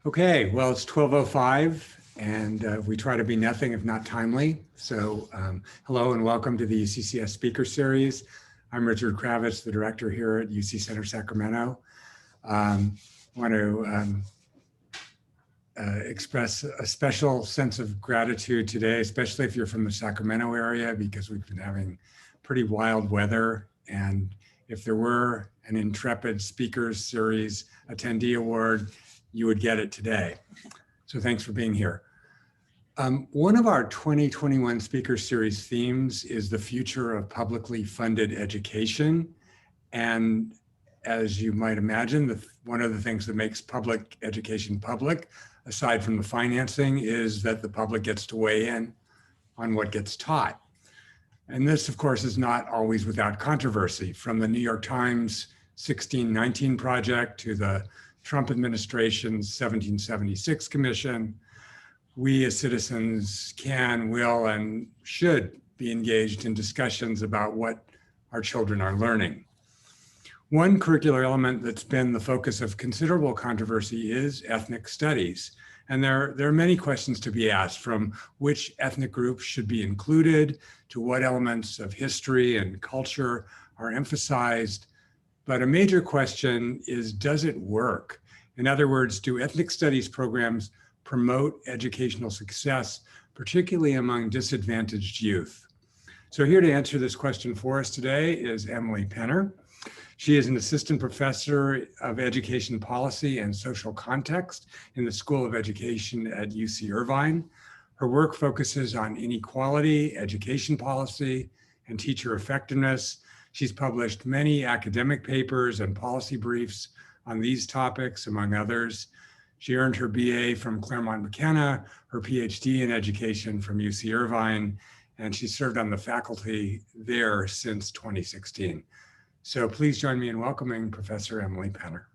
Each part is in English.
Okay, well, it's 12:05 and we try to be nothing if not timely. So hello and welcome to the UCCS Speaker Series. I'm Richard Kravitz, the director here at UC Center Sacramento. I want to express a special sense of gratitude today, especially if you're from the Sacramento area, because we've been having pretty wild weather. And if there were an Intrepid Speakers Series attendee award, you would get it today. So thanks for being here. One of our 2021 Speaker Series themes is the future of publicly funded education. And as you might imagine, one of the things that makes public education public, aside from the financing, is that the public gets to weigh in on what gets taught. And this, of course, is not always without controversy. From the New York Times 1619 project to the Trump administration's 1776 commission, we as citizens can, will, and should be engaged in discussions about what our children are learning. One curricular element that's been the focus of considerable controversy is ethnic studies. And there are many questions to be asked, from which ethnic groups should be included to what elements of history and culture are emphasized. But a major question is, does it work? In other words, do ethnic studies programs promote educational success, particularly among disadvantaged youth? So here to answer this question for us today is Emily Penner. She is an assistant professor of education policy and social context in the School of Education at UC Irvine. Her work focuses on inequality, education policy, and teacher effectiveness. She's published many academic papers and policy briefs on these topics, among others. She earned her BA from Claremont McKenna, her PhD in education from UC Irvine, and she served on the faculty there since 2016. So please join me in welcoming Professor Emily Penner.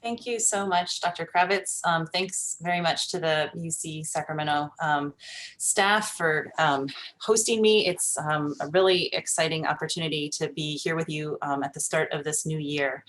Thank you so much, Dr. Kravitz. Thanks very much to the UC Sacramento staff for hosting me. It's a really exciting opportunity to be here with you at the start of this new year.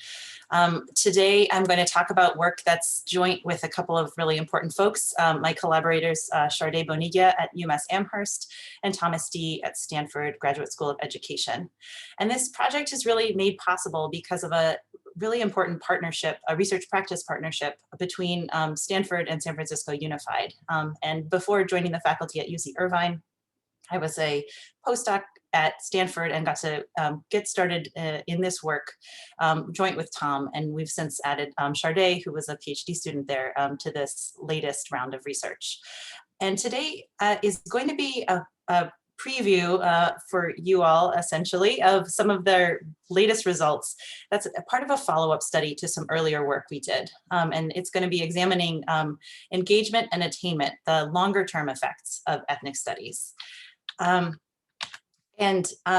Today, I'm going to talk about work that's joint with a couple of really important folks, my collaborators, Sharday Bonilla at UMass Amherst and Thomas Dee at Stanford Graduate School of Education. And this project is really made possible because of a really important partnership, a research practice partnership between Stanford and San Francisco Unified. And before joining the faculty at UC Irvine, I was a postdoc at Stanford and got to get started in this work joint with Tom. And we've since added Sharday, who was a PhD student there, to this latest round of research. And today is going to be a preview for you all, essentially, of some of their latest results. That's a part of a follow-up study to some earlier work we did. And it's going to be examining engagement and attainment, the longer-term effects of ethnic studies.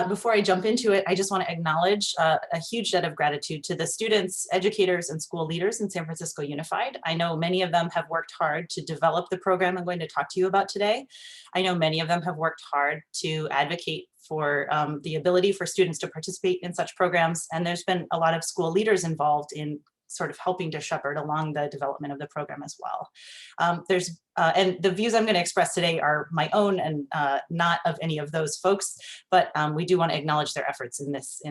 Before I jump into it, I just want to acknowledge a huge debt of gratitude to the students, educators, and school leaders in San Francisco Unified. I know many of them have worked hard to develop the program I'm going to talk to you about today. I know many of them have worked hard to advocate for the ability for students to participate in such programs. And there's been a lot of school leaders involved in sort of helping to shepherd along the development of the program as well. And the views I'm going to express today are my own and not of any of those folks, but we do want to acknowledge their efforts in this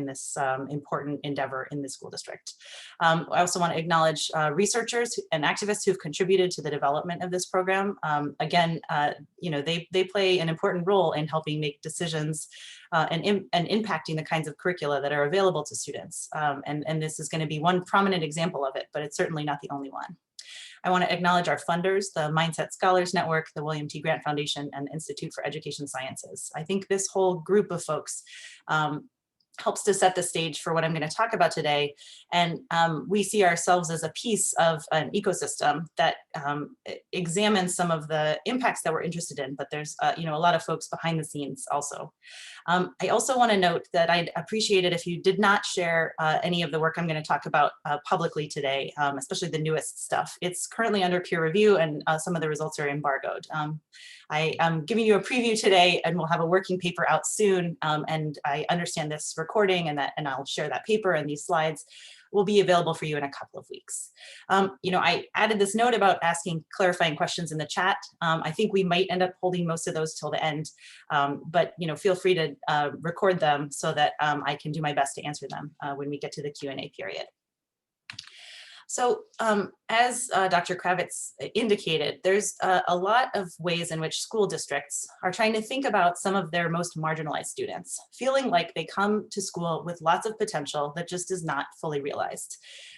important endeavor in the school district. I also want to acknowledge researchers and activists who've contributed to the development of this program. Again, they play an important role in helping make decisions and impacting the kinds of curricula that are available to students. And this is going to be one prominent example of it, but it's certainly not the only one. I want to acknowledge our funders, the Mindset Scholars Network, the William T. Grant Foundation, and Institute for Education Sciences. I think this whole group of folks helps to set the stage for what I'm going to talk about today. And we see ourselves as a piece of an ecosystem that examines some of the impacts that we're interested in, but there's a lot of folks behind the scenes also. I also want to note that I'd appreciate it if you did not share any of the work I'm going to talk about publicly today, especially the newest stuff. It's currently under peer review and some of the results are embargoed. I am giving you a preview today and we'll have a working paper out soon. And I understand this recording and I'll share that paper and these slides will be available for you in a couple of weeks. I added this note about asking clarifying questions in the chat. I think we might end up holding most of those till the end, but feel free to record them so that I can do my best to answer them when we get to the Q&A period. So as Dr. Kravitz indicated, there's a lot of ways in which school districts are trying to think about some of their most marginalized students, feeling like they come to school with lots of potential that just is not fully realized,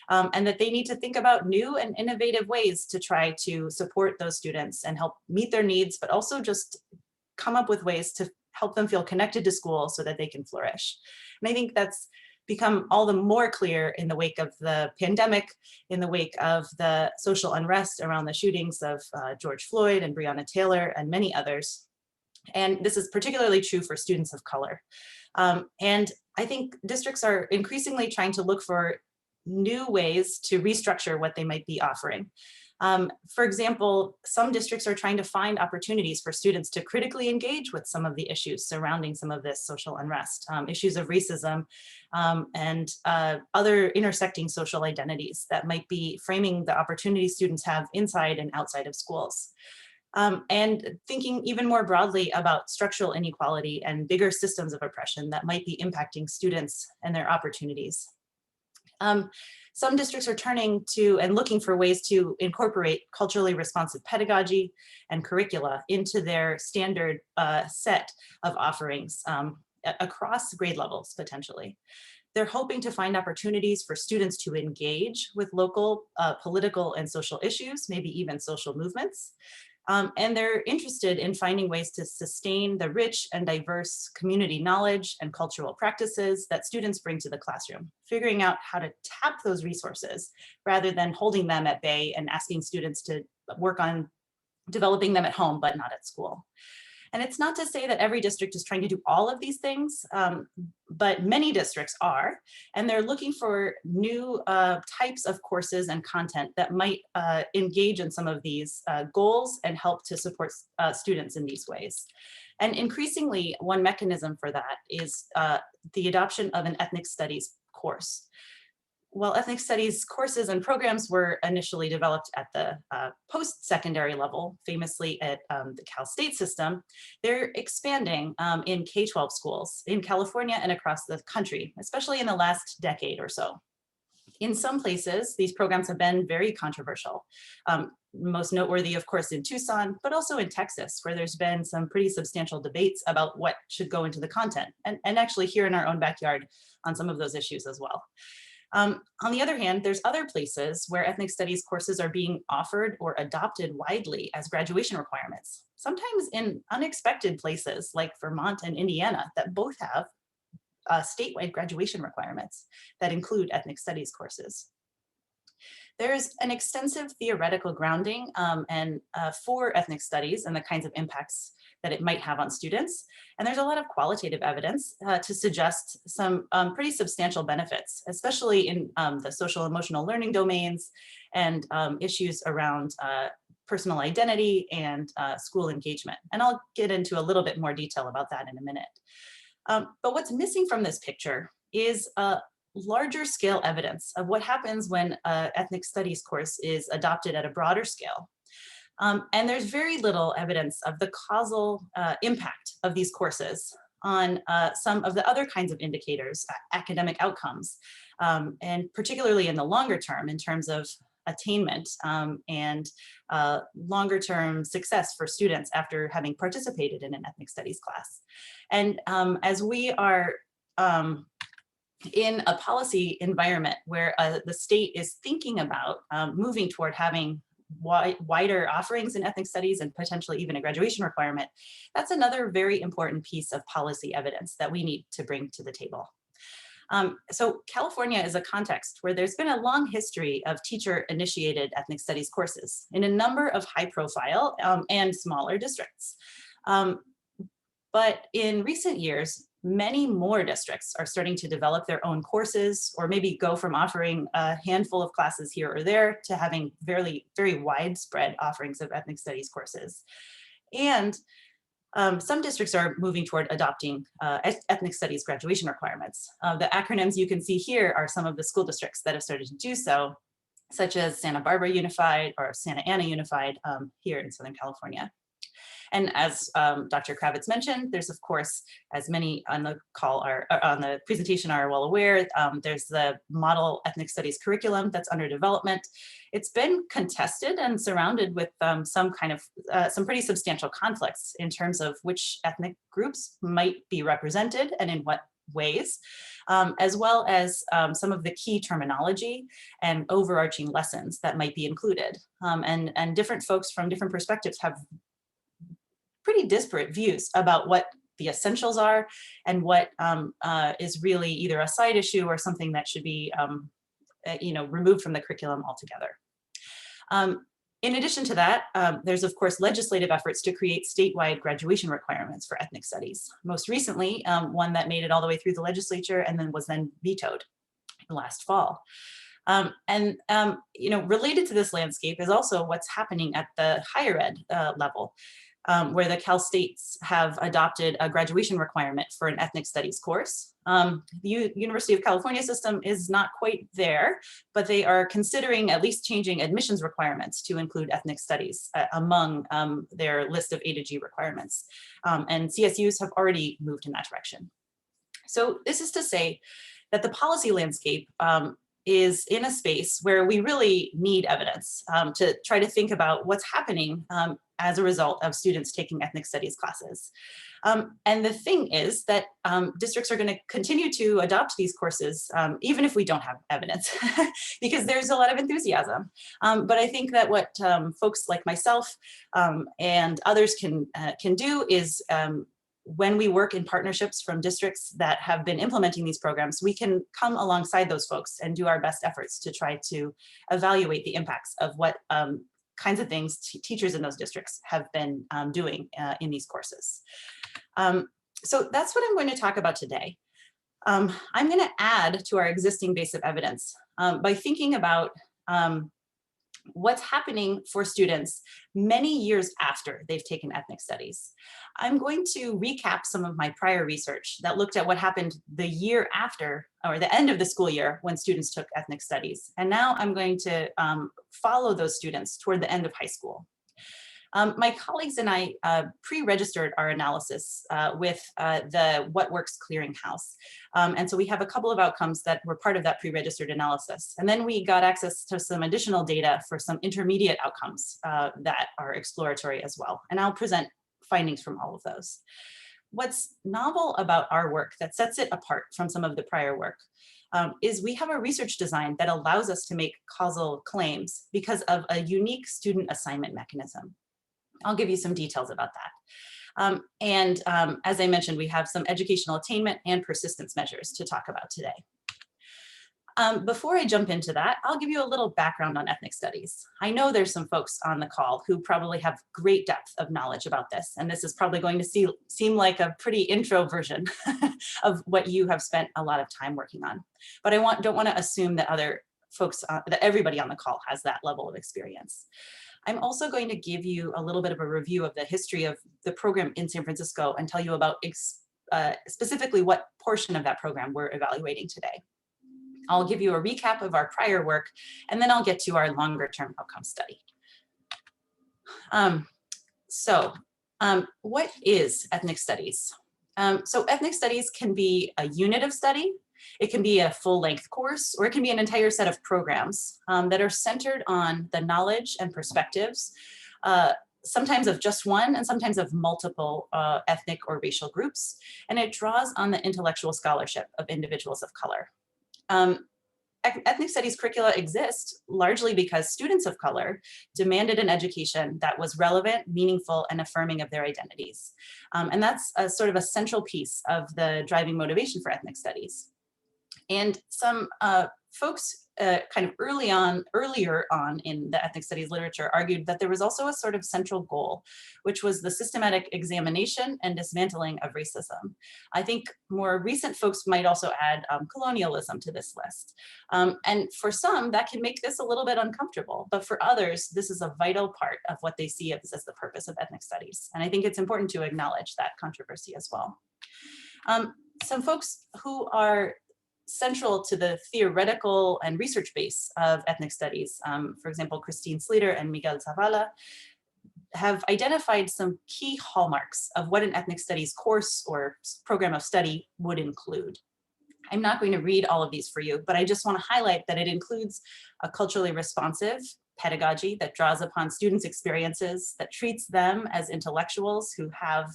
and that they need to think about new and innovative ways to try to support those students and help meet their needs, but also just come up with ways to help them feel connected to school so that they can flourish. And I think that's become all the more clear in the wake of the pandemic, in the wake of the social unrest around the shootings of George Floyd and Breonna Taylor and many others. And this is particularly true for students of color. And I think districts are increasingly trying to look for new ways to restructure what they might be offering. For example, some districts are trying to find opportunities for students to critically engage with some of the issues surrounding some of this social unrest, issues of racism, and other intersecting social identities that might be framing the opportunities students have inside and outside of schools. And thinking even more broadly about structural inequality and bigger systems of oppression that might be impacting students and their opportunities. Some districts are turning to and looking for ways to incorporate culturally responsive pedagogy and curricula into their standard set of offerings across grade levels, potentially. They're hoping to find opportunities for students to engage with local political and social issues, maybe even social movements. And they're interested in finding ways to sustain the rich and diverse community knowledge and cultural practices that students bring to the classroom, figuring out how to tap those resources rather than holding them at bay and asking students to work on developing them at home, but not at school. And it's not to say that every district is trying to do all of these things, but many districts are, and they're looking for new types of courses and content that might engage in some of these goals and help to support students in these ways. And increasingly, one mechanism for that is the adoption of an ethnic studies course. While ethnic studies courses and programs were initially developed at the post-secondary level, famously at the Cal State system, they're expanding in K-12 schools in California and across the country, especially in the last decade or so. In some places, these programs have been very controversial. Most noteworthy, of course, in Tucson, but also in Texas, where there's been some pretty substantial debates about what should go into the content, and actually here in our own backyard on some of those issues as well. On the other hand, there's other places where ethnic studies courses are being offered or adopted widely as graduation requirements, sometimes in unexpected places like Vermont and Indiana that both have statewide graduation requirements that include ethnic studies courses. There's an extensive theoretical grounding for ethnic studies and the kinds of impacts that it might have on students. And there's a lot of qualitative evidence to suggest some pretty substantial benefits, especially in the social emotional learning domains and issues around personal identity and school engagement. And I'll get into a little bit more detail about that in a minute. But what's missing from this picture is larger scale evidence of what happens when an ethnic studies course is adopted at a broader scale. And there's very little evidence of the causal impact of these courses on some of the other kinds of indicators, academic outcomes, and particularly in the longer term in terms of attainment and longer term success for students after having participated in an ethnic studies class. And as we are in a policy environment where the state is thinking about moving toward having wider offerings in ethnic studies and potentially even a graduation requirement, that's another very important piece of policy evidence that we need to bring to the table. So California is a context where there's been a long history of teacher-initiated ethnic studies courses in a number of high-profile and smaller districts. But in recent years, many more districts are starting to develop their own courses, or maybe go from offering a handful of classes here or there to having very, very widespread offerings of ethnic studies courses. And Some districts are moving toward adopting ethnic studies graduation requirements. The acronyms you can see here are some of the school districts that have started to do so, such as Santa Barbara Unified or Santa Ana Unified here in Southern California. And as Dr. Kravitz mentioned, there's of course, as many on the call are on the presentation are well aware, there's the model ethnic studies curriculum that's under development. It's been contested and surrounded with some pretty substantial conflicts in terms of which ethnic groups might be represented and in what ways, as well as some of the key terminology and overarching lessons that might be included. And different folks from different perspectives have pretty disparate views about what the essentials are and what is really either a side issue or something that should be removed from the curriculum altogether. In addition to that, there's of course legislative efforts to create statewide graduation requirements for ethnic studies. Most recently, one that made it all the way through the legislature and then was vetoed last fall. Related to this landscape is also what's happening at the higher ed level. Where the Cal States have adopted a graduation requirement for an ethnic studies course. The University of California system is not quite there, but they are considering at least changing admissions requirements to include ethnic studies among their list of A to G requirements. And CSUs have already moved in that direction. So this is to say that the policy landscape is in a space where we really need evidence to try to think about what's happening as a result of students taking ethnic studies classes. And the thing is that districts are going to continue to adopt these courses, even if we don't have evidence, because there's a lot of enthusiasm. But I think that what folks like myself and others can do is when we work in partnerships from districts that have been implementing these programs, we can come alongside those folks and do our best efforts to try to evaluate the impacts of what kinds of things teachers in those districts have been doing in these courses. So that's what I'm going to talk about today. I'm going to add to our existing base of evidence by thinking about what's happening for students many years after they've taken ethnic studies. I'm going to recap some of my prior research that looked at what happened the year after, or the end of the school year when students took ethnic studies. And now I'm going to follow those students toward the end of high school. My colleagues and I pre-registered our analysis with the What Works Clearinghouse. And so we have a couple of outcomes that were part of that pre-registered analysis. And then we got access to some additional data for some intermediate outcomes that are exploratory as well. And I'll present findings from all of those. What's novel about our work that sets it apart from some of the prior work is we have a research design that allows us to make causal claims because of a unique student assignment mechanism. I'll give you some details about that. As I mentioned, we have some educational attainment and persistence measures to talk about today. Before I jump into that, I'll give you a little background on ethnic studies. I know there's some folks on the call who probably have great depth of knowledge about this, and this is probably going to seem like a pretty intro version of what you have spent a lot of time working on. But don't want to assume that other folks, that everybody on the call has that level of experience. I'm also going to give you a little bit of a review of the history of the program in San Francisco and tell you about specifically what portion of that program we're evaluating today. I'll give you a recap of our prior work, and then I'll get to our longer term outcome study. What is ethnic studies? So ethnic studies can be a unit of study. It can be a full-length course, or it can be an entire set of programs that are centered on the knowledge and perspectives, sometimes of just one and sometimes of multiple ethnic or racial groups. And it draws on the intellectual scholarship of individuals of color. Ethnic studies curricula exist largely because students of color demanded an education that was relevant, meaningful, and affirming of their identities. And that's a sort of a central piece of the driving motivation for ethnic studies. And some folks kind of earlier on in the ethnic studies literature argued that there was also a sort of central goal, which was the systematic examination and dismantling of racism. I think more recent folks might also add colonialism to this list. And for some, that can make this a little bit uncomfortable, but for others, this is a vital part of what they see as the purpose of ethnic studies. And I think it's important to acknowledge that controversy as well. Some folks who are central to the theoretical and research base of ethnic studies, for example, Christine Sleater and Miguel Zavala, have identified some key hallmarks of what an ethnic studies course or program of study would include. I'm not going to read all of these for you, but I just want to highlight that it includes a culturally responsive pedagogy that draws upon students' experiences, that treats them as intellectuals who have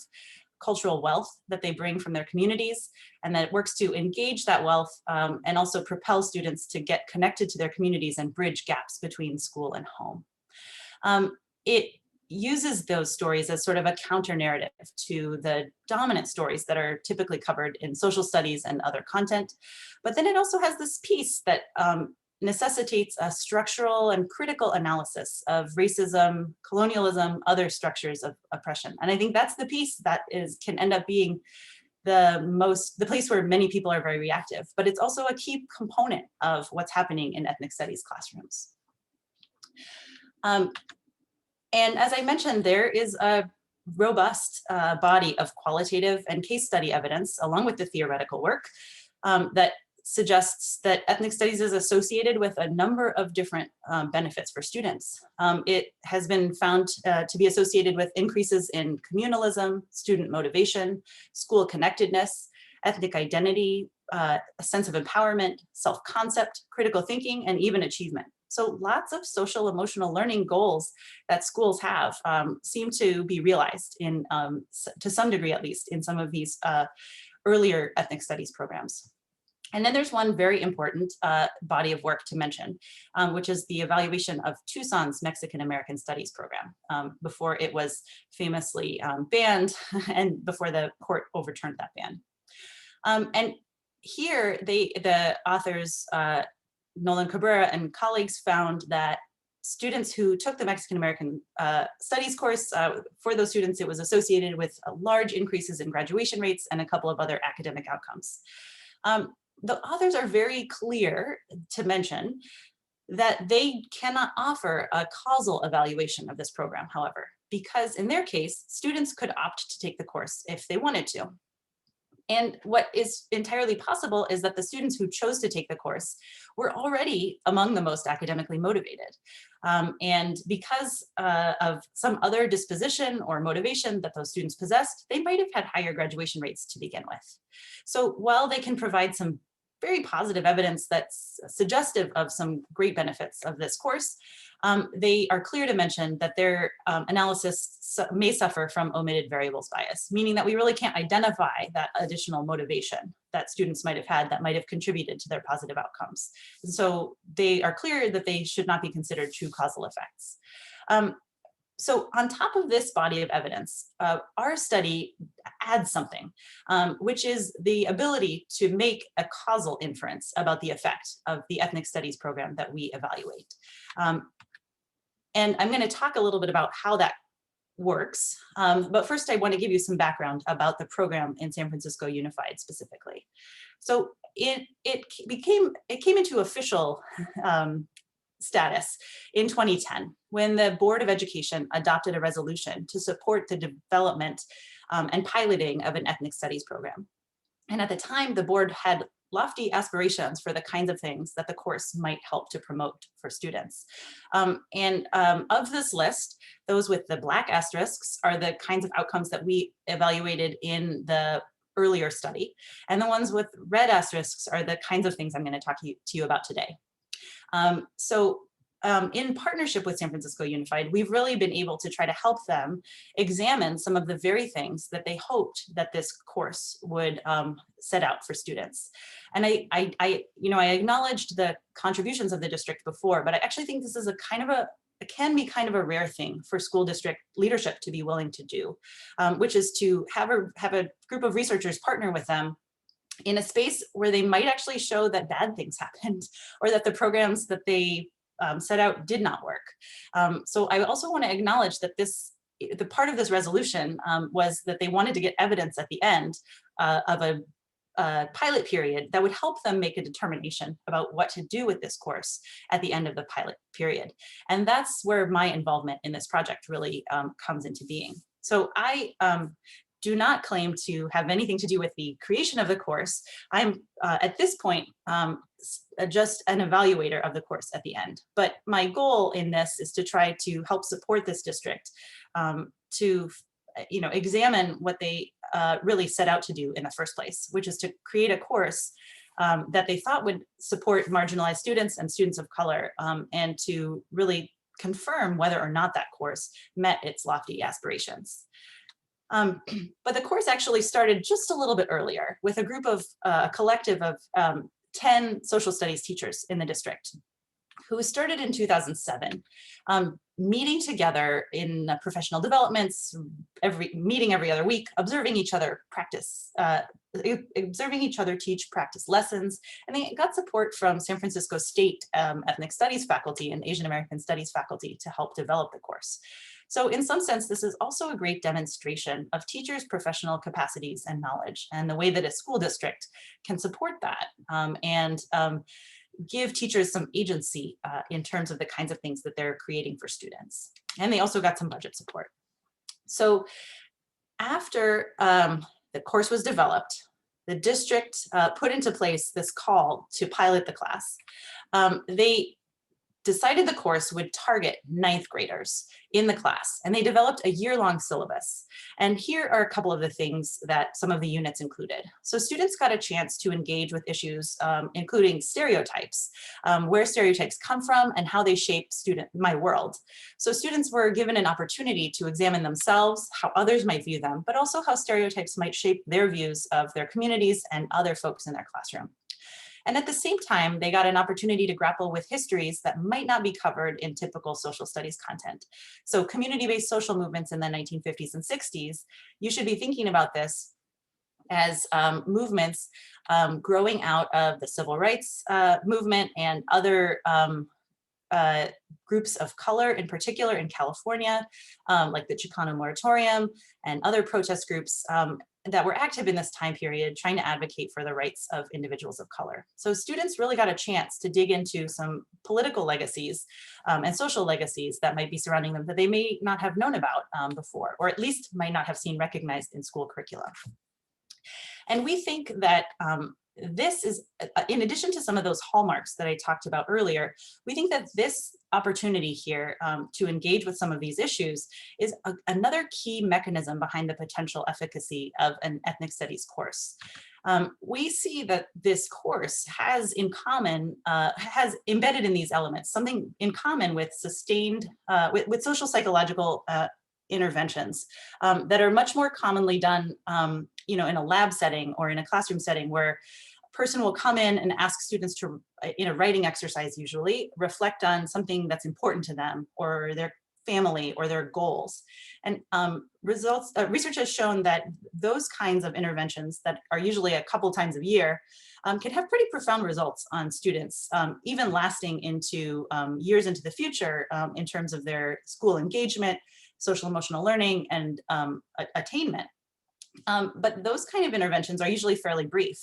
cultural wealth that they bring from their communities, and that works to engage that wealth and also propel students to get connected to their communities and bridge gaps between school and home. It uses those stories as sort of a counter narrative to the dominant stories that are typically covered in social studies and other content. But then it also has this piece that necessitates a structural and critical analysis of racism, colonialism, other structures of oppression. And I think that's the piece that can end up being the place where many people are very reactive, but it's also a key component of what's happening in ethnic studies classrooms. And as I mentioned, there is a robust body of qualitative and case study evidence, along with the theoretical work, that suggests that ethnic studies is associated with a number of different benefits for students. It has been found to be associated with increases in communalism, student motivation, school connectedness, ethnic identity, a sense of empowerment, self-concept, critical thinking, and even achievement. So lots of social emotional learning goals that schools have seem to be realized to some degree, at least, in some of these earlier ethnic studies programs. And then there's one very important body of work to mention, which is the evaluation of Tucson's Mexican American Studies program, before it was famously banned and before the court overturned that ban. And here, the authors, Nolan Cabrera and colleagues, found that students who took the Mexican American Studies course, for those students, it was associated with large increases in graduation rates and a couple of other academic outcomes. The authors are very clear to mention that they cannot offer a causal evaluation of this program, however, because in their case, students could opt to take the course if they wanted to. And what is entirely possible is that the students who chose to take the course were already among the most academically motivated. And because of some other disposition or motivation that those students possessed, they might have had higher graduation rates to begin with. So while they can provide some very positive evidence that's suggestive of some great benefits of this course, they are clear to mention that their analysis may suffer from omitted variables bias, meaning that we really can't identify that additional motivation that students might have had that might have contributed to their positive outcomes. And so they are clear that they should not be considered true causal effects. So on top of this body of evidence, our study adds something, which is the ability to make a causal inference about the effect of the ethnic studies program that we evaluate. And I'm going to talk a little bit about how that works. But first, I want to give you some background about the program in San Francisco Unified specifically. So it came into official status in 2010 when the Board of Education adopted a resolution to support the development and piloting of an ethnic studies program. And at the time, the board had lofty aspirations for the kinds of things that the course might help to promote for students. Of this list, those with the black asterisks are the kinds of outcomes that we evaluated in the earlier study. And the ones with red asterisks are the kinds of things I'm going to talk to you about today. In partnership with San Francisco Unified, we've really been able to try to help them examine some of the very things that they hoped that this course would set out for students. And I acknowledged the contributions of the district before, but I actually think this is it can be kind of a rare thing for school district leadership to be willing to do, which is to have a group of researchers partner with them in a space where they might actually show that bad things happened or that the programs that they set out did not work. So I also want to acknowledge that the part of this resolution was that they wanted to get evidence at the end of a pilot period that would help them make a determination about what to do with this course at the end of the pilot period. And that's where my involvement in this project really comes into being. So I do not claim to have anything to do with the creation of the course. I'm at this point just an evaluator of the course at the end. But my goal in this is to try to help support this district to examine what they really set out to do in the first place, which is to create a course that they thought would support marginalized students and students of color, and to really confirm whether or not that course met its lofty aspirations. But the course actually started just a little bit earlier with a group of a collective of 10 social studies teachers in the district who started in 2007, meeting together in professional developments, meeting every other week, observing each other practice, observing each other teach practice lessons. And they got support from San Francisco State Ethnic Studies faculty and Asian American Studies faculty to help develop the course. So in some sense, this is also a great demonstration of teachers' professional capacities and knowledge, and the way that a school district can support that and give teachers some agency in terms of the kinds of things that they're creating for students. And they also got some budget support. So after the course was developed, the district put into place this call to pilot the class. They decided the course would target 9th graders in the class, and they developed a year-long syllabus. And here are a couple of the things that some of the units included. So students got a chance to engage with issues, including stereotypes, where stereotypes come from and how they shape my world. So students were given an opportunity to examine themselves, how others might view them, but also how stereotypes might shape their views of their communities and other folks in their classroom. And at the same time, they got an opportunity to grapple with histories that might not be covered in typical social studies content. So community-based social movements in the 1950s and 60s, you should be thinking about this as movements growing out of the civil rights movement and other groups of color, in particular in California, like the Chicano Moratorium and other protest groups that were active in this time period, trying to advocate for the rights of individuals of color. So students really got a chance to dig into some political legacies and social legacies that might be surrounding them that they may not have known about before, or at least might not have seen recognized in school curricula. And we think that this is, in addition to some of those hallmarks that I talked about earlier, we think that this opportunity here to engage with some of these issues is another key mechanism behind the potential efficacy of an ethnic studies course. We see that this course has in common, has embedded in these elements, something in common with sustained, with social psychological interventions that are much more commonly done in a lab setting or in a classroom setting, where a person will come in and ask students to, in a writing exercise usually, reflect on something that's important to them or their family or their goals. And research has shown that those kinds of interventions that are usually a couple times a year can have pretty profound results on students, even lasting into years into the future in terms of their school engagement, social emotional learning, and attainment. But those kind of interventions are usually fairly brief.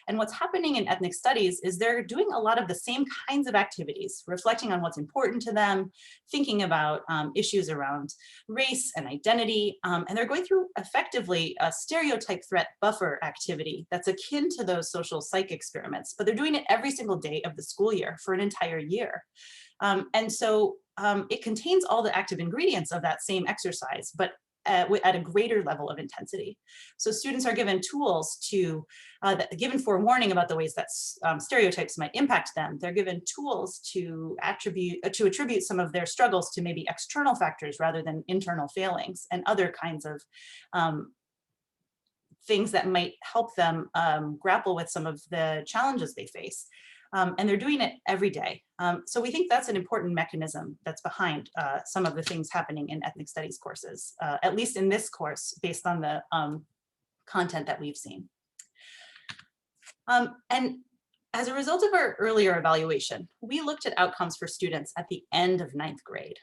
And what's happening in ethnic studies is they're doing a lot of the same kinds of activities, reflecting on what's important to them, thinking about issues around race and identity, and they're going through effectively a stereotype threat buffer activity that's akin to those social psych experiments, but they're doing it every single day of the school year for an entire year. And so it contains all the active ingredients of that same exercise, but at a greater level of intensity. So students are given tools to, given forewarning about the ways that stereotypes might impact them. They're given tools to attribute some of their struggles to maybe external factors rather than internal failings and other kinds of things that might help them grapple with some of the challenges they face. And they're doing it every day. So we think that's an important mechanism that's behind some of the things happening in ethnic studies courses, at least in this course, based on the content that we've seen. And as a result of our earlier evaluation, we looked at outcomes for students at the end of ninth grade.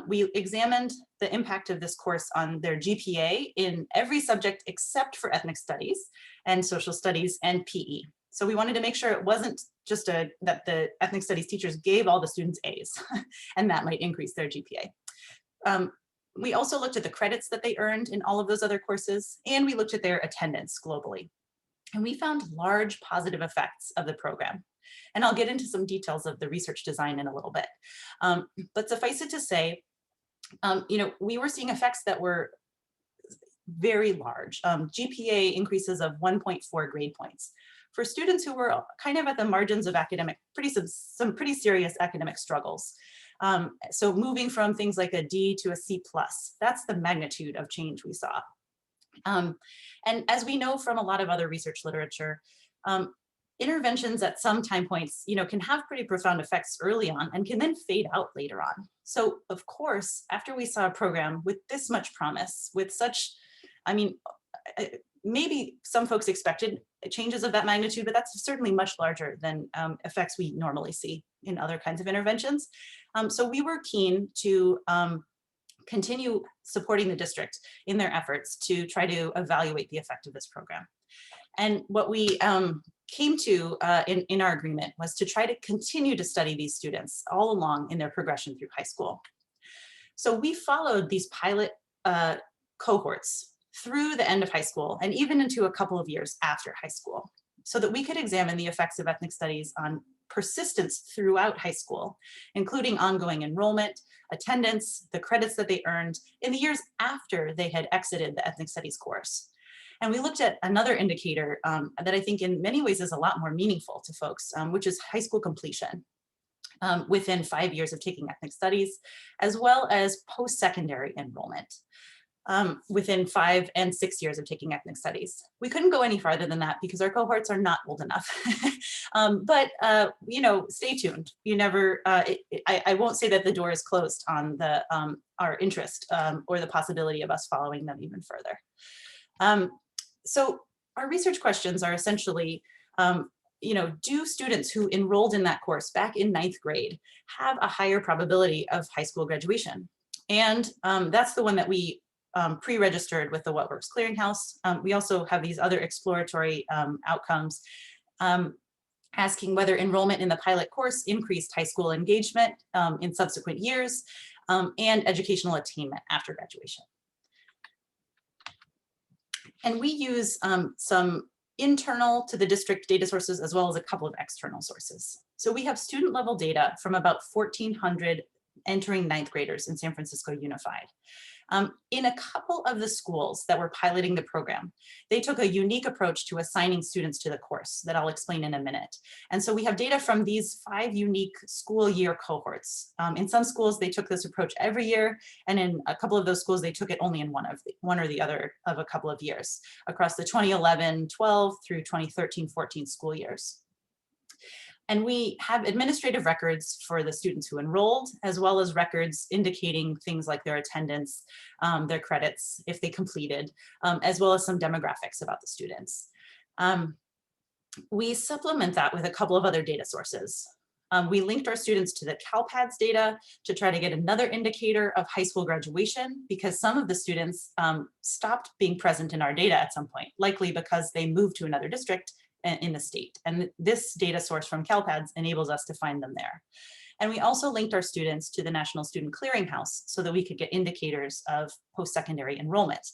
We examined the impact of this course on their GPA in every subject except for ethnic studies and social studies and PE. So we wanted to make sure it wasn't just that the ethnic studies teachers gave all the students A's and that might increase their GPA. We also looked at the credits that they earned in all of those other courses, and we looked at their attendance globally. And we found large positive effects of the program. And I'll get into some details of the research design in a little bit. But suffice it to say, we were seeing effects that were very large. GPA increases of 1.4 grade points for students who were kind of at the margins of some pretty serious academic struggles. So moving from things like a D to a C+, that's the magnitude of change we saw. And as we know from a lot of other research literature, interventions at some time points, can have pretty profound effects early on and can then fade out later on. So of course, after we saw a program with this much promise, with such, maybe some folks expected changes of that magnitude, but that's certainly much larger than effects we normally see in other kinds of interventions. So we were keen to continue supporting the district in their efforts to try to evaluate the effect of this program. And what we came to in our agreement was to try to continue to study these students all along in their progression through high school. So we followed these pilot cohorts through the end of high school and even into a couple of years after high school, so that we could examine the effects of ethnic studies on persistence throughout high school, including ongoing enrollment, attendance, the credits that they earned in the years after they had exited the ethnic studies course. And we looked at another indicator that I think in many ways is a lot more meaningful to folks, which is high school completion within 5 years of taking ethnic studies, as well as post-secondary enrollment within 5 and 6 years of taking ethnic studies. We couldn't go any farther than that because our cohorts are not old enough. But stay tuned. You never, I won't say that the door is closed on our interest or the possibility of us following them even further. So our research questions are essentially, do students who enrolled in that course back in 9th grade have a higher probability of high school graduation? And that's the one that we pre-registered with the What Works Clearinghouse. We also have these other exploratory outcomes asking whether enrollment in the pilot course increased high school engagement in subsequent years and educational attainment after graduation. And we use some internal to the district data sources as well as a couple of external sources. So we have student level data from about 1,400 entering 9th graders in San Francisco Unified. In a couple of the schools that were piloting the program, they took a unique approach to assigning students to the course that I'll explain in a minute. And so we have data from these 5 unique school year cohorts. In some schools, they took this approach every year, and in a couple of those schools, they took it only in one or the other of a couple of years across the 2011-12 through 2013-14 school years. And we have administrative records for the students who enrolled, as well as records indicating things like their attendance, their credits, if they completed, as well as some demographics about the students. We supplement that with a couple of other data sources. We linked our students to the CalPADS data to try to get another indicator of high school graduation, because some of the students stopped being present in our data at some point, likely because they moved to another district in the state. And this data source from CalPADS enables us to find them there. And we also linked our students to the National Student Clearinghouse so that we could get indicators of post-secondary enrollment.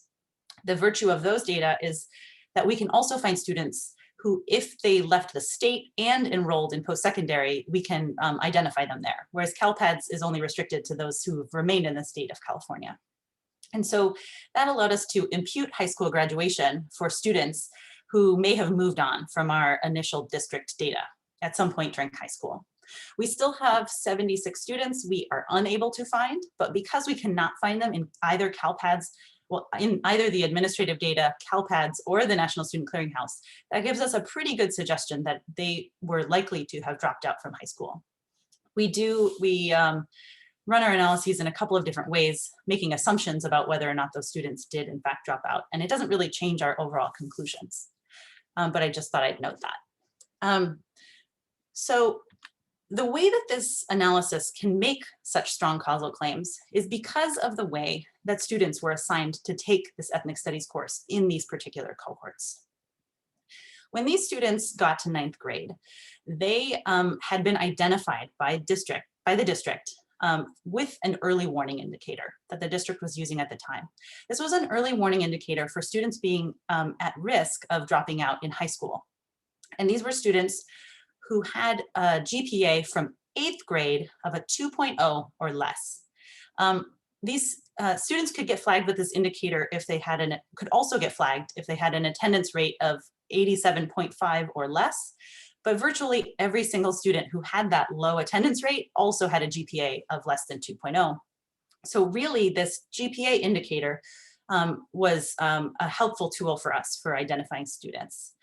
The virtue of those data is that we can also find students who, if they left the state and enrolled in post-secondary, we can identify them there, whereas CalPADS is only restricted to those who have remained in the state of California. And so that allowed us to impute high school graduation for students who may have moved on from our initial district data at some point during high school. We still have 76 students we are unable to find, but because we cannot find them in either CalPADS, well, in either the administrative data, CalPADS, or the National Student Clearinghouse, that gives us a pretty good suggestion that they were likely to have dropped out from high school. We run our analyses in a couple of different ways, making assumptions about whether or not those students did in fact drop out, and it doesn't really change our overall conclusions. But I just thought I'd note that. So the way that this analysis can make such strong causal claims is because of the way that students were assigned to take this ethnic studies course in these particular cohorts. When these students got to 9th grade, they had been identified by the district with an early warning indicator that the district was using at the time. This was an early warning indicator for students being at risk of dropping out in high school. And these were students who had a GPA from 8th grade of a 2.0 or less. These students could get flagged with this indicator if they had could also get flagged if they had an attendance rate of 87.5 or less. But virtually every single student who had that low attendance rate also had a GPA of less than 2.0. So really this GPA indicator was a helpful tool for us for identifying students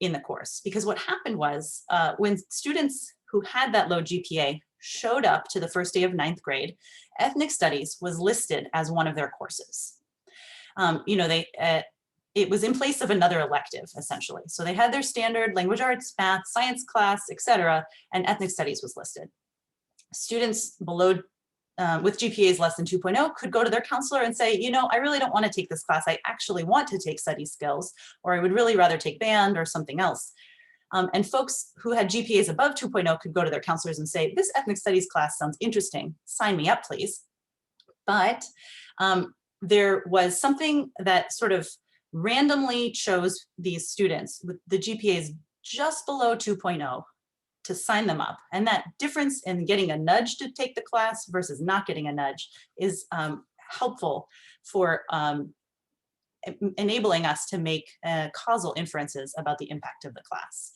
in the course. Because what happened was when students who had that low GPA showed up to the first day of 9th grade, ethnic studies was listed as one of their courses. It was in place of another elective, essentially. So they had their standard language arts, math, science class, etc., and ethnic studies was listed. Students below with GPAs less than 2.0 could go to their counselor and say, I really don't want to take this class. I actually want to take study skills, or I would really rather take band or something else. And folks who had GPAs above 2.0 could go to their counselors and say, this ethnic studies class sounds interesting. Sign me up, please. But there was something that sort of randomly chose these students with the GPAs just below 2.0 to sign them up. And that difference in getting a nudge to take the class versus not getting a nudge is helpful for enabling us to make causal inferences about the impact of the class.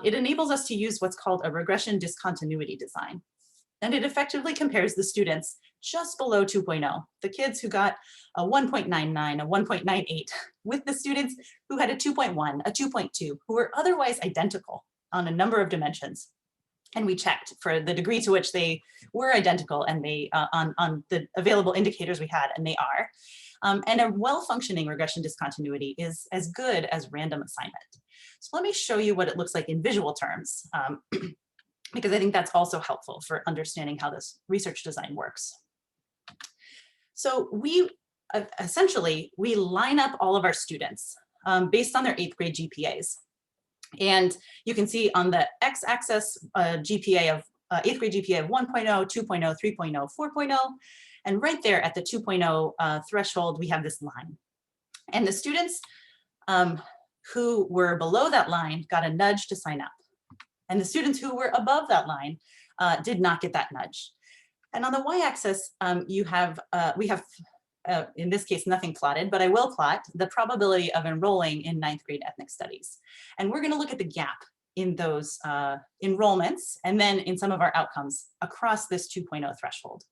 It enables us to use what's called a regression discontinuity design. And it effectively compares the students just below 2.0, the kids who got a 1.99, a 1.98, with the students who had a 2.1, a 2.2, who were otherwise identical on a number of dimensions. And we checked for the degree to which they were identical and they on the available indicators we had, and they are. And a well-functioning regression discontinuity is as good as random assignment. So let me show you what it looks like in visual terms, because I think that's also helpful for understanding how this research design works. So we essentially line up all of our students based on their 8th grade GPAs. And you can see on the x-axis GPA of 8th grade GPA of 1.0, 2.0, 3.0, 4.0. And right there at the 2.0 threshold, we have this line. And the students who were below that line got a nudge to sign up. And the students who were above that line did not get that nudge. And on the y-axis, we have, in this case, nothing plotted, but I will plot the probability of enrolling in 9th grade ethnic studies. And we're going to look at the gap in those enrollments and then in some of our outcomes across this 2.0 threshold.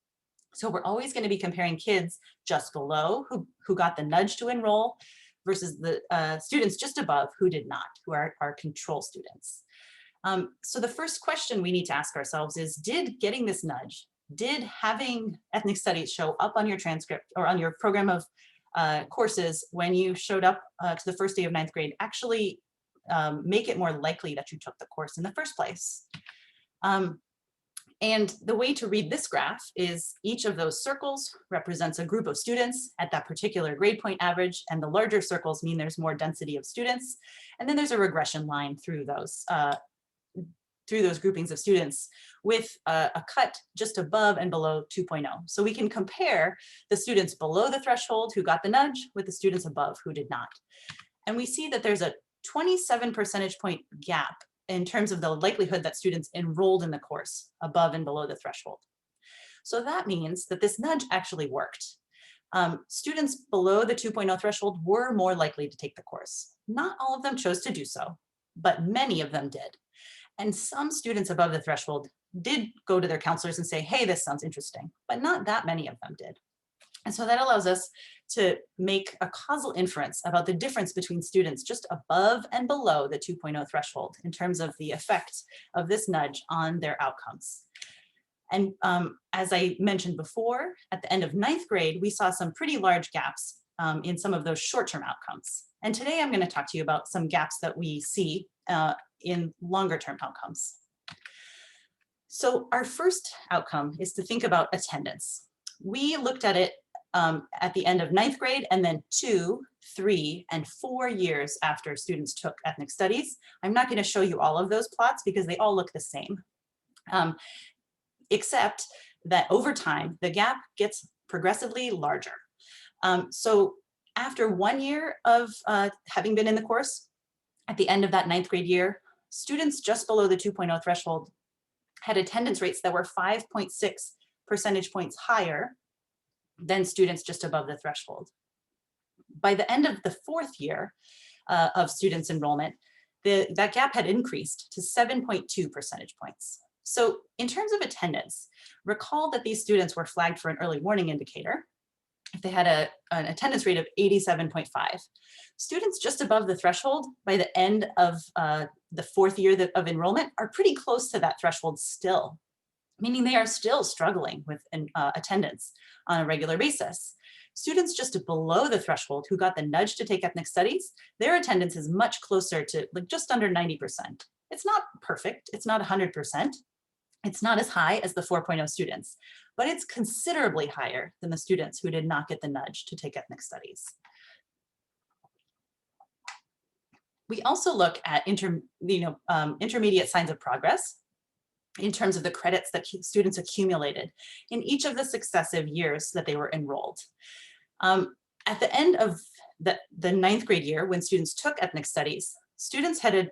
So we're always going to be comparing kids just below who got the nudge to enroll versus the students just above who did not, who are our control students. So the first question we need to ask ourselves is, did getting this nudge, did having ethnic studies show up on your transcript or on your program of courses when you showed up to the first day of 9th grade actually make it more likely that you took the course in the first place? And the way to read this graph is each of those circles represents a group of students at that particular grade point average, and the larger circles mean there's more density of students. And then there's a regression line through those groupings of students with a cut just above and below 2.0. So we can compare the students below the threshold who got the nudge with the students above who did not. And we see that there's a 27 percentage point gap in terms of the likelihood that students enrolled in the course above and below the threshold. So that means that this nudge actually worked. Students below the 2.0 threshold were more likely to take the course. Not all of them chose to do so, but many of them did. And some students above the threshold did go to their counselors and say, hey, this sounds interesting, but not that many of them did. And so that allows us to make a causal inference about the difference between students just above and below the 2.0 threshold in terms of the effect of this nudge on their outcomes. And as I mentioned before, at the end of 9th grade, we saw some pretty large gaps in some of those short-term outcomes. And today I'm going to talk to you about some gaps that we see in longer term outcomes. So our first outcome is to think about attendance. We looked at it at the end of 9th grade and then 2, 3, and 4 years after students took ethnic studies. I'm not going to show you all of those plots because they all look the same, except that over time, the gap gets progressively larger. So after 1 year of having been in the course, at the end of that 9th grade year, students just below the 2.0 threshold had attendance rates that were 5.6 percentage points higher than students just above the threshold. By the end of the 4th year of students' enrollment, that gap had increased to 7.2 percentage points. So in terms of attendance, recall that these students were flagged for an early warning indicator if they had an attendance rate of 87.5. Students just above the threshold by the end of the 4th year of enrollment are pretty close to that threshold still, meaning they are still struggling with attendance on a regular basis. Students just below the threshold who got the nudge to take ethnic studies, their attendance is much closer to like just under 90%. It's not perfect, it's not 100%. It's not as high as the 4.0 students, but it's considerably higher than the students who did not get the nudge to take ethnic studies. We also look at intermediate signs of progress in terms of the credits that students accumulated in each of the successive years that they were enrolled. At the end of the 9th grade year, when students took ethnic studies, students had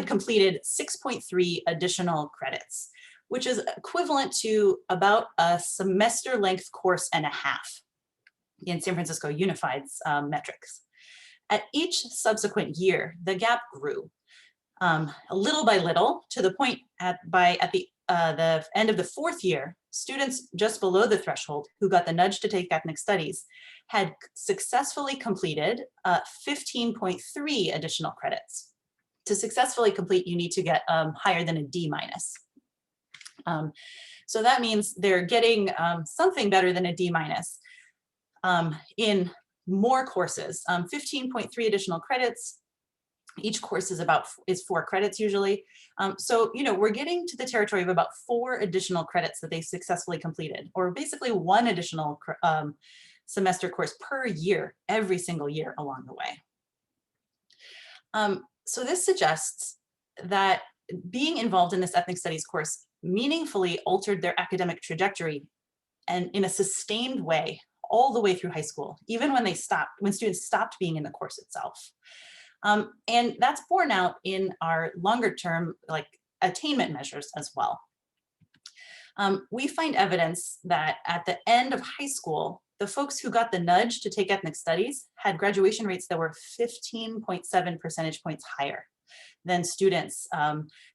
completed 6.3 additional credits, which is equivalent to about a semester-length course and a half in San Francisco Unified's metrics. At each subsequent year, the gap grew little by little to the point at the end of the 4th year, students just below the threshold who got the nudge to take ethnic studies had successfully completed 15.3 additional credits. To successfully complete, you need to get higher than a D-. So that means they're getting something better than a D- in more courses, 15.3 additional credits. Each course is 4 credits usually. So, we're getting to the territory of about 4 additional credits that they successfully completed, or basically 1 additional semester course per year, every single year along the way. So this suggests that being involved in this ethnic studies course meaningfully altered their academic trajectory and in a sustained way all the way through high school, even when students stopped being in the course itself. And that's borne out in our longer term attainment measures as well. We find evidence that at the end of high school, the folks who got the nudge to take ethnic studies had graduation rates that were 15.7 percentage points higher than students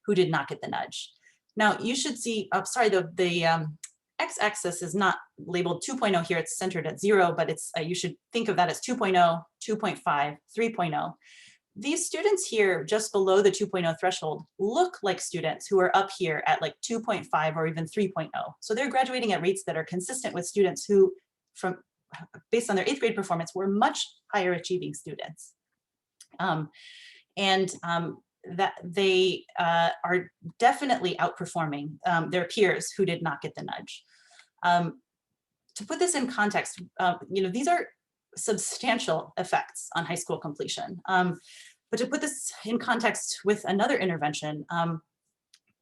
who did not get the nudge. Now you should see, the x-axis is not labeled 2.0 here, it's centered at 0, but you should think of that as 2.0, 2.5, 3.0. These students here just below the 2.0 threshold look like students who are up here at like 2.5 or even 3.0. So they're graduating at rates that are consistent with students who, based on their 8th grade performance, were much higher achieving students. That they are definitely outperforming their peers who did not get the nudge. To put this in context, these are substantial effects on high school completion. But to put this in context with another intervention,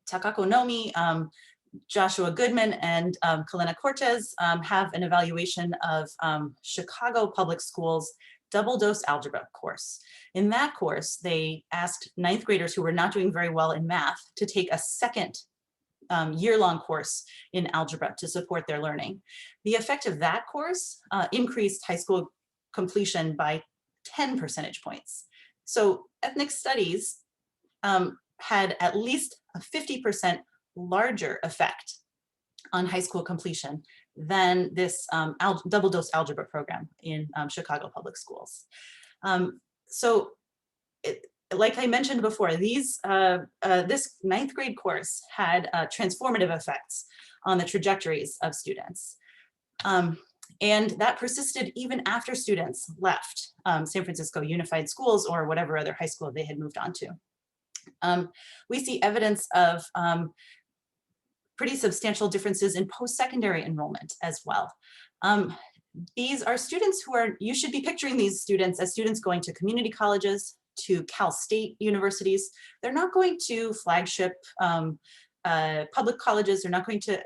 Takako Nomi, Joshua Goodman, and Kalena Cortez have an evaluation of Chicago Public Schools double-dose algebra course. In that course, they asked 9th graders who were not doing very well in math to take a second year-long course in algebra to support their learning. The effect of that course increased high school completion by 10 percentage points. So ethnic studies had at least a 50% larger effect on high school completion than this double-dose algebra program in Chicago Public Schools. Like I mentioned before, this 9th grade course had transformative effects on the trajectories of students. And that persisted even after students left San Francisco Unified Schools or whatever other high school they had moved on to. We see evidence of pretty substantial differences in post-secondary enrollment as well. These are students who are, you should be picturing these students as students going to community colleges, to Cal State universities. They're not going to flagship public colleges. They're not going to,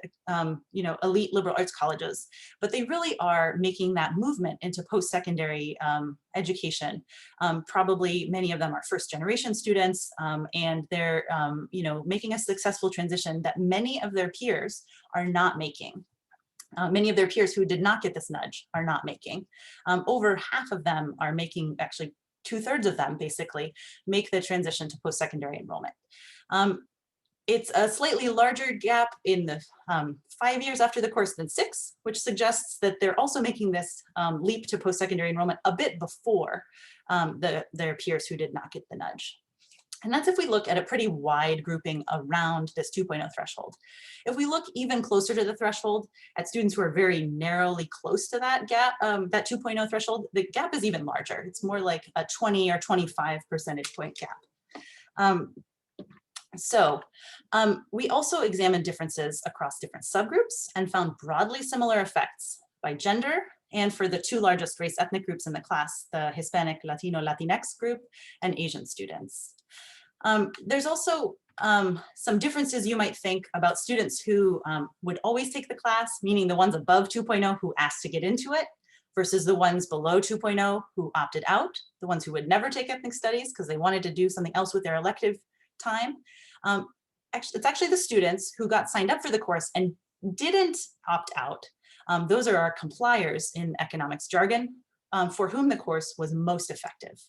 elite liberal arts colleges, but they really are making that movement into post-secondary education. Probably many of them are first-generation students, and they're, making a successful transition that many of their peers are not making. Many of their peers who did not get this nudge are not making. Over half of them are making, actually 2/3 of them basically, make the transition to post-secondary enrollment. It's a slightly larger gap in the 5 years after the course than 6, which suggests that they're also making this leap to post-secondary enrollment a bit before their peers who did not get the nudge. And that's if we look at a pretty wide grouping around this 2.0 threshold. If we look even closer to the threshold at students who are very narrowly close to that gap, that 2.0 threshold, the gap is even larger. It's more like a 20 or 25 percentage point gap. We also examined differences across different subgroups and found broadly similar effects by gender and for the 2 largest race ethnic groups in the class, the Hispanic, Latino, Latinx group, and Asian students. There's also some differences you might think about students who would always take the class, meaning the ones above 2.0 who asked to get into it, versus the ones below 2.0 who opted out, the ones who would never take ethnic studies because they wanted to do something else with their elective time. It's actually the students who got signed up for the course and didn't opt out. Those are our compliers in economics jargon, for whom the course was most effective.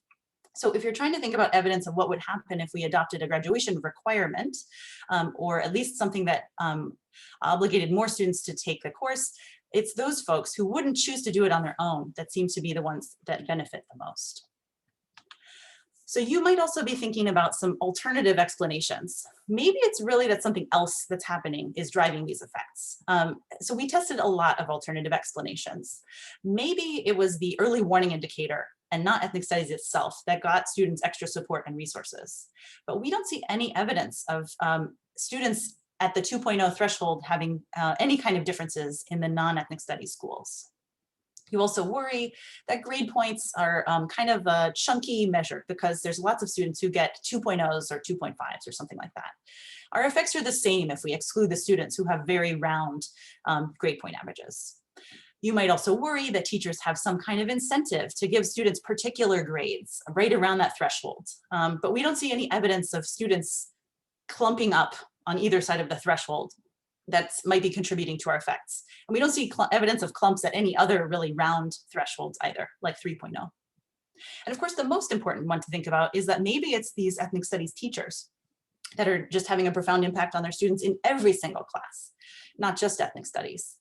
So if you're trying to think about evidence of what would happen if we adopted a graduation requirement, or at least something that obligated more students to take the course, it's those folks who wouldn't choose to do it on their own that seem to be the ones that benefit the most. So you might also be thinking about some alternative explanations. Maybe it's really that something else that's happening is driving these effects. So we tested a lot of alternative explanations. Maybe it was the early warning indicator and not ethnic studies itself that got students extra support and resources. But we don't see any evidence of students at the 2.0 threshold having any kind of differences in the non-ethnic studies schools. You also worry that grade points are kind of a chunky measure because there's lots of students who get 2.0s or 2.5s or something like that. Our effects are the same if we exclude the students who have very round grade point averages. You might also worry that teachers have some kind of incentive to give students particular grades right around that threshold. But we don't see any evidence of students clumping up on either side of the threshold that might be contributing to our effects. And we don't see evidence of clumps at any other really round thresholds either, like 3.0. And of course, the most important one to think about is that maybe it's these ethnic studies teachers that are just having a profound impact on their students in every single class, not just ethnic studies.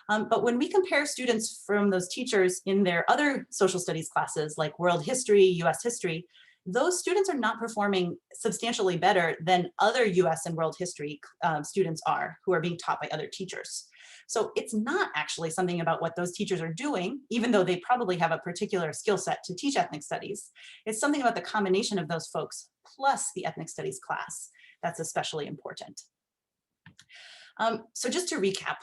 But when we compare students from those teachers in their other social studies classes, like world history, US history, those students are not performing substantially better than other US and world history students are who are being taught by other teachers. So it's not actually something about what those teachers are doing, even though they probably have a particular skill set to teach ethnic studies. It's something about the combination of those folks plus the ethnic studies class that's especially important. So just to recap,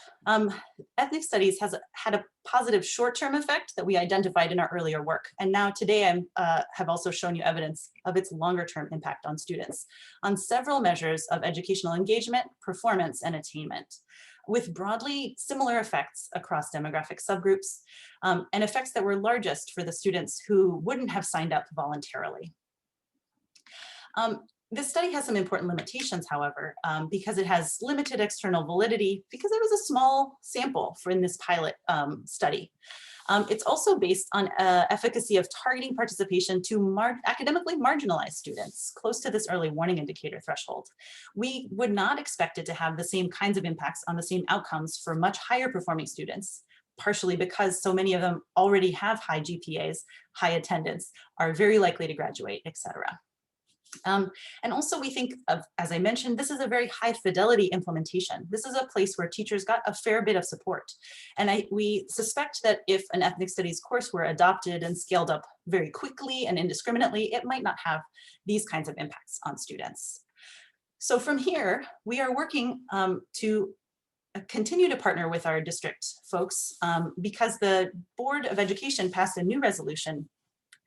ethnic studies has had a positive short-term effect that we identified in our earlier work. And now today I have also shown you evidence of its longer-term impact on students on several measures of educational engagement, performance, and attainment, with broadly similar effects across demographic subgroups, and effects that were largest for the students who wouldn't have signed up voluntarily. This study has some important limitations, however, because it has limited external validity because it was a small sample for in this pilot study. It's also based on efficacy of targeting participation to academically marginalized students close to this early warning indicator threshold. We would not expect it to have the same kinds of impacts on the same outcomes for much higher performing students, partially because so many of them already have high GPAs, high attendance, are very likely to graduate, et cetera. And also we think of, as I mentioned, this is a very high fidelity implementation. This is a place where teachers got a fair bit of support. And we suspect that if an ethnic studies course were adopted and scaled up very quickly and indiscriminately, it might not have these kinds of impacts on students. So from here, we are working to continue to partner with our district folks because the Board of Education passed a new resolution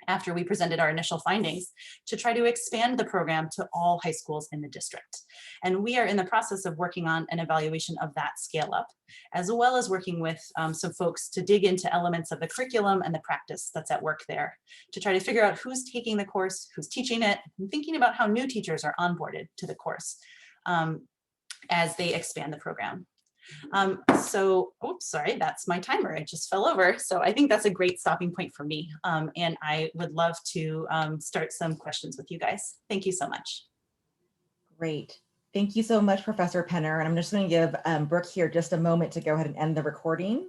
after we presented our initial findings to try to expand the program to all high schools in the district. And we are in the process of working on an evaluation of that scale up, as well as working with some folks to dig into elements of the curriculum and the practice that's at work there to try to figure out who's taking the course, who's teaching it, and thinking about how new teachers are onboarded to the course as they expand the program. Oops, sorry, that's my timer. It just fell over. So I think that's a great stopping point for me. And I would love to start some questions with you guys. Thank you so much. Great. Thank you so much, Professor Penner. And I'm just going to give Brooke here just a moment to go ahead and end the recording.